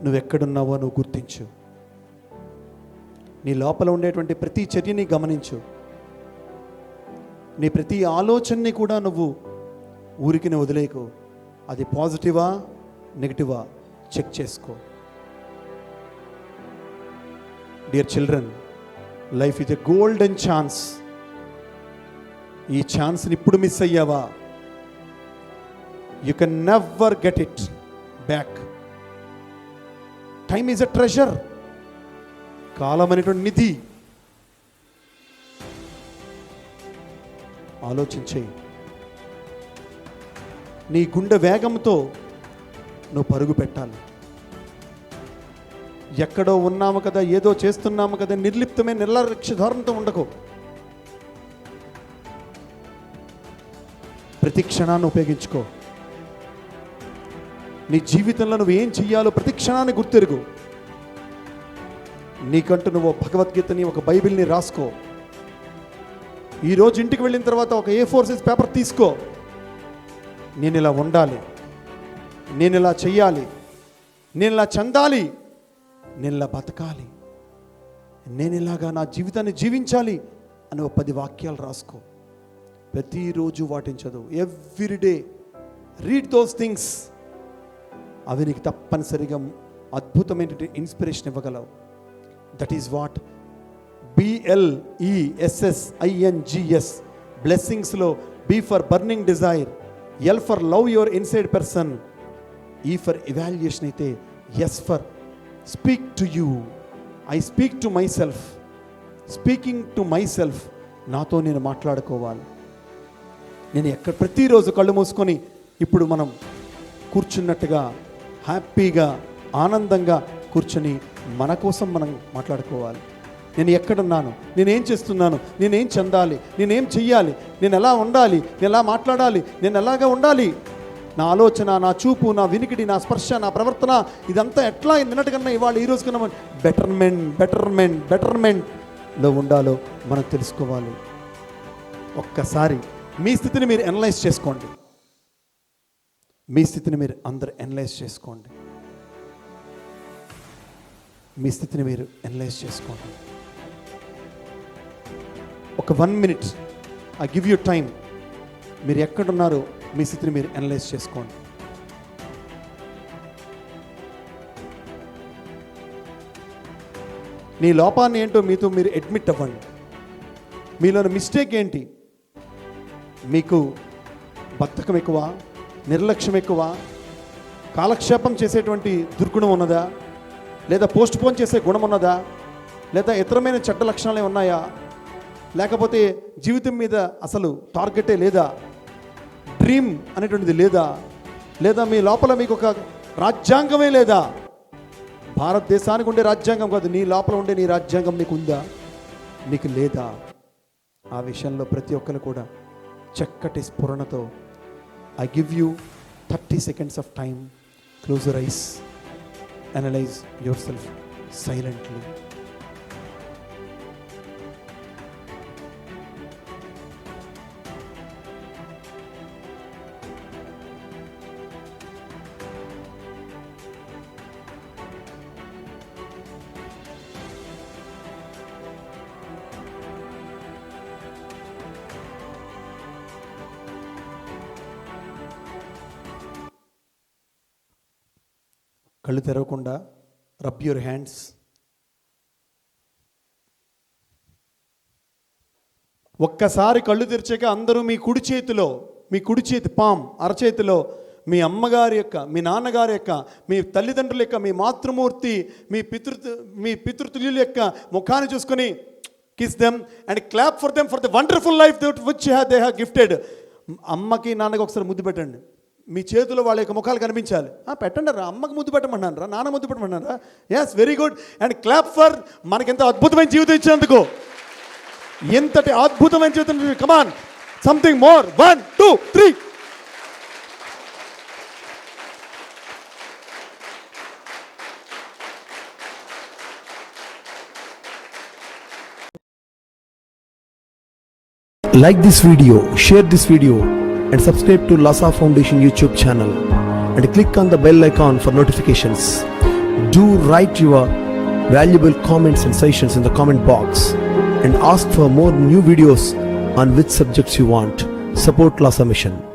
నువ్వెక్కడున్నావో నువ్వు గుర్తించు. నీ లోపల ఉండేటువంటి ప్రతి చర్యని గమనించు. నీ ప్రతి ఆలోచనని కూడా నువ్వు ఊరికిని వదిలేకు. అది పాజిటివా నెగిటివా చెక్ చేసుకో. Dear children, life is a golden chance. ఈ ఛాన్స్ని ఇప్పుడు మిస్ అయ్యావా, you can never get it back. Time is a treasure. కాలం అనేటువంటి నిధి. ఆలోచించే. నీ గుండె వేగంతో నువ్వు పరుగు పెట్టాలి. ఎక్కడో ఉన్నాము కదా, ఏదో చేస్తున్నాము కదా, నిర్లిప్తమైన నిర్లక్ష్య ధోరణితో ఉండకు. ప్రతి క్షణాన్ని ఉపయోగించుకో. నీ జీవితంలో నువ్వు ఏం చెయ్యాలో ప్రతి క్షణాన్ని గుర్తెరుగు. నీకంటూ నువ్వు భగవద్గీతని, ఒక బైబిల్ని రాసుకో. ఈరోజు ఇంటికి వెళ్ళిన తర్వాత ఒక A4 సైజ్ పేపర్ తీసుకో. నేను ఇలా ఉండాలి, నేను ఇలా చెయ్యాలి, నేను ఇలా చెందాలి, నేను ఇలా బతకాలి, నేను ఇలాగా నా జీవితాన్ని జీవించాలి అని ఒక 10 వాక్యాలు రాసుకో. ప్రతిరోజు వాటిని చదువు. Everyday read those things. అవి నీకు తప్పనిసరిగా అద్భుతమైనటువంటి ఇన్స్పిరేషన్ ఇవ్వగలవు. That is what BLESSINGS. బ్లెస్సింగ్స్లో B for burning desire, L for love your inside person, E for evaluation అయితే S for speak to you. I speak to myself. Speaking to myself. నాతో నేను మాట్లాడుకోవాలి. నేను ప్రతిరోజు కళ్ళు మూసుకొని ఇప్పుడు మనం కూర్చున్నట్టుగా హ్యాపీగా ఆనందంగా కూర్చొని మన కోసం మనం మాట్లాడుకోవాలి. నేను ఎక్కడున్నాను, నేనేం చేస్తున్నాను, నేనేం చెందాలి, నేనేం చెయ్యాలి, నేను ఎలా ఉండాలి, నేను ఎలా మాట్లాడాలి, నేను ఎలాగా ఉండాలి, నా ఆలోచన, నా చూపు, నా వినికిడి, నా స్పర్శ, నా ప్రవర్తన, ఇదంతా ఎట్లా నిన్నటికన్నా ఇవాళ ఈరోజు కన్నా బెటర్మెంట్లో ఉండాలో మనం తెలుసుకోవాలి. ఒక్కసారి మీ స్థితిని మీరు అనలైజ్ చేసుకోండి. మీ స్థితిని మీరు అందరు అనలైజ్ చేసుకోండి. మీ స్థితిని మీరు అనలైజ్ చేసుకోండి. ఒక 1 minute I give you time. మీరు ఎక్కడున్నారో మీ స్థితిని మీరు అనలైజ్ చేసుకోండి. నీ లోపాన్ని ఏంటో మీతో మీరు అడ్మిట్ అవ్వండి. మీలోని మిస్టేక్ ఏంటి? మీకు బద్ధకం ఎక్కువ, నిర్లక్ష్యం ఎక్కువ, కాలక్షేపం చేసేటువంటి దుర్గుణం ఉన్నదా, లేదా పోస్ట్ పోన్ చేసే గుణం ఉన్నదా, లేదా ఇతరమైన చెడ్డ లక్షణాలే ఉన్నాయా, లేకపోతే జీవితం మీద అసలు టార్గెటే లేదా, డ్రీమ్ అనేటువంటిది లేదా, లేదా మీ లోపల మీకు ఒక రాజ్యాంగమే లేదా? భారతదేశానికి ఉండే రాజ్యాంగం కాదు, నీ లోపల ఉండే నీ రాజ్యాంగం నీకు ఉందా, నీకు లేదా? ఆ విషయంలో ప్రతి ఒక్కరు కూడా చక్కటి స్ఫురణతో I give you 30 seconds of time. Close your eyes. Analyze yourself silently. కళ్ళు తెరవకుండా రబ్ యువర్ హ్యాండ్స్. ఒక్కసారి కళ్ళు తెరిచాక అందరూ మీ కుడి చేతి పామ్ అరచేతిలో మీ అమ్మగారి యొక్క, మీ నాన్నగారి యొక్క, మీ తల్లిదండ్రుల యొక్క, మీ మాతృమూర్తి, మీ పితృతుల్యుల యొక్క ముఖాన్ని చూసుకొని kiss them and clap for them for the wonderful life which they have gifted. అమ్మకి నాన్నకి ఒకసారి ముద్దు పెట్టండి. మీ చేతిలో వాళ్ళ యొక్క ముఖాలు కనిపించాలి. పెట్టండి రా, అమ్మకి ముద్దు పెట్టమన్నాను రా, నాన్న ముద్దు పెట్టమన్నాను రా. Yes, very good. And clap for మనకెంత అద్భుతమైన జీవితం ఇచ్చినందుకు. ఎంతటి అద్భుతమైన జీవితం. Come on, something more. 1 2 3. Like this video, share this video and subscribe to Lhasa Foundation YouTube channel and click on the bell icon for notifications. do write your valuable comments and suggestions in the comment box and ask for more new videos on which subjects you want. Support Lhasa Mission.